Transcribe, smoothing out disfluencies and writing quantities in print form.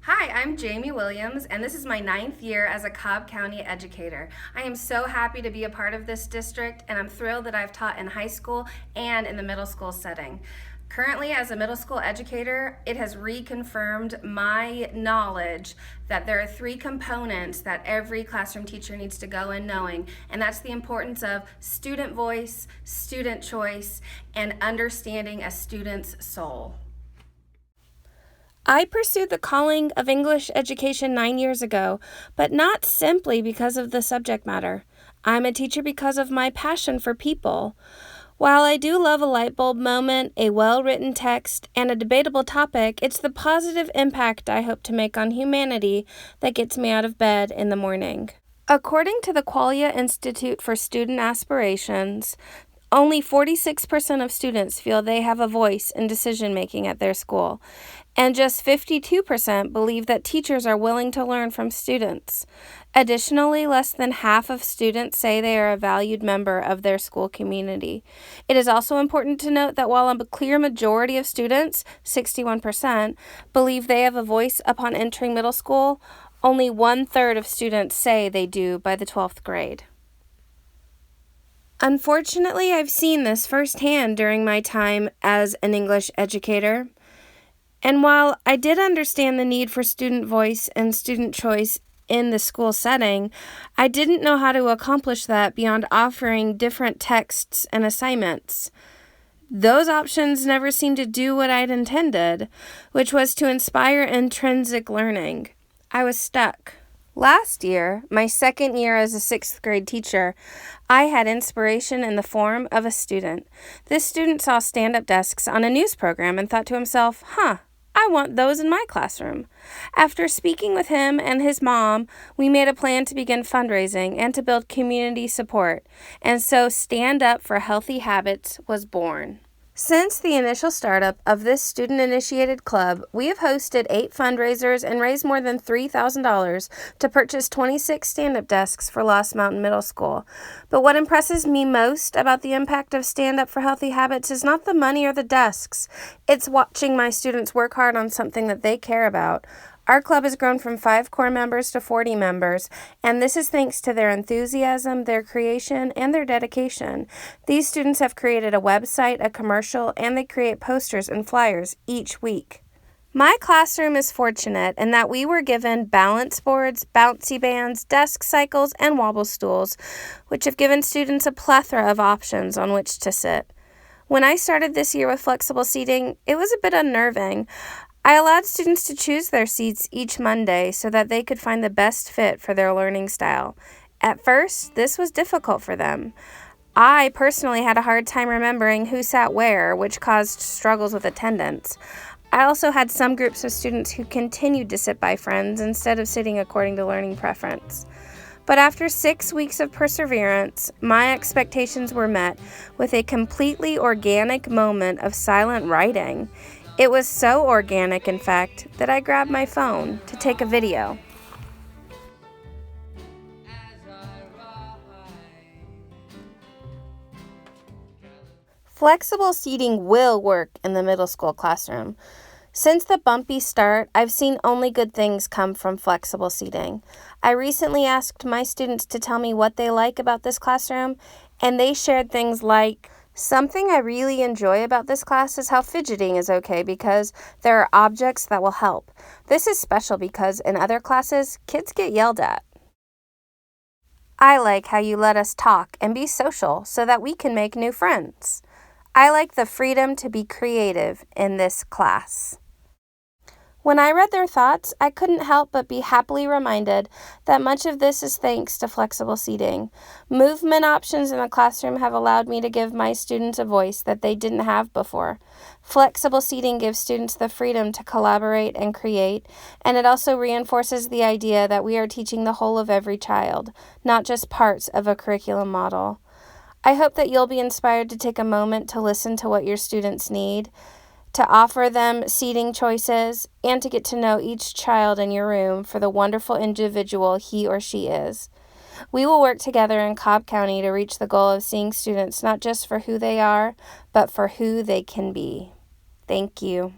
Hi, I'm Jaime Williams, and this is my 9th year as a Cobb County educator. I am so happy to be a part of this district, and I'm thrilled that I've taught in high school and in the middle school setting. Currently, as a middle school educator, it has reconfirmed my knowledge that there are 3 components that every classroom teacher needs to go in knowing, and that's the importance of student voice, student choice, and understanding a student's soul. I pursued the calling of English education 9 years ago, but not simply because of the subject matter. I'm a teacher because of my passion for people. While I do love a light bulb moment, a well-written text, and a debatable topic, it's the positive impact I hope to make on humanity that gets me out of bed in the morning. According to the Qualia Institute for Student Aspirations, only 46% of students feel they have a voice in decision-making at their school, and just 52% believe that teachers are willing to learn from students. Additionally, less than half of students say they are a valued member of their school community. It is also important to note that while a clear majority of students, 61%, believe they have a voice upon entering middle school, only 1/3 of students say they do by the 12th grade. Unfortunately, I've seen this firsthand during my time as an English educator. And while I did understand the need for student voice and student choice in the school setting, I didn't know how to accomplish that beyond offering different texts and assignments. Those options never seemed to do what I'd intended, which was to inspire intrinsic learning. I was stuck. Last year, my second year as a 6th grade teacher, I had inspiration in the form of a student. This student saw stand-up desks on a news program and thought to himself, I want those in my classroom. After speaking with him and his mom, we made a plan to begin fundraising and to build community support, and so Stand Up for Healthy Habits was born. Since the initial startup of this student-initiated club, we have hosted 8 fundraisers and raised more than $3,000 to purchase 26 stand-up desks for Lost Mountain Middle School. But what impresses me most about the impact of Stand Up for Healthy Habits is not the money or the desks. It's watching my students work hard on something that they care about. Our club has grown from 5 core members to 40 members, and this is thanks to their enthusiasm, their creation, and their dedication. These students have created a website, a commercial, and they create posters and flyers each week. My classroom is fortunate in that we were given balance boards, bouncy bands, desk cycles, and wobble stools, which have given students a plethora of options on which to sit. When I started this year with flexible seating, it was a bit unnerving. I allowed students to choose their seats each Monday so that they could find the best fit for their learning style. At first, this was difficult for them. I personally had a hard time remembering who sat where, which caused struggles with attendance. I also had some groups of students who continued to sit by friends instead of sitting according to learning preference. But after 6 weeks of perseverance, my expectations were met with a completely organic moment of silent writing. It was so organic, in fact, that I grabbed my phone to take a video. Flexible seating will work in the middle school classroom. Since the bumpy start, I've seen only good things come from flexible seating. I recently asked my students to tell me what they like about this classroom, and they shared things like, "Something I really enjoy about this class is how fidgeting is okay because there are objects that will help. This is special because in other classes, kids get yelled at. I like how you let us talk and be social so that we can make new friends. I like the freedom to be creative in this class." When I read their thoughts, I couldn't help but be happily reminded that much of this is thanks to flexible seating. Movement options in the classroom have allowed me to give my students a voice that they didn't have before. Flexible seating gives students the freedom to collaborate and create, and it also reinforces the idea that we are teaching the whole of every child, not just parts of a curriculum model. I hope that you'll be inspired to take a moment to listen to what your students need, to offer them seating choices, and to get to know each child in your room for the wonderful individual he or she is. We will work together in Cobb County to reach the goal of seeing students not just for who they are, but for who they can be. Thank you.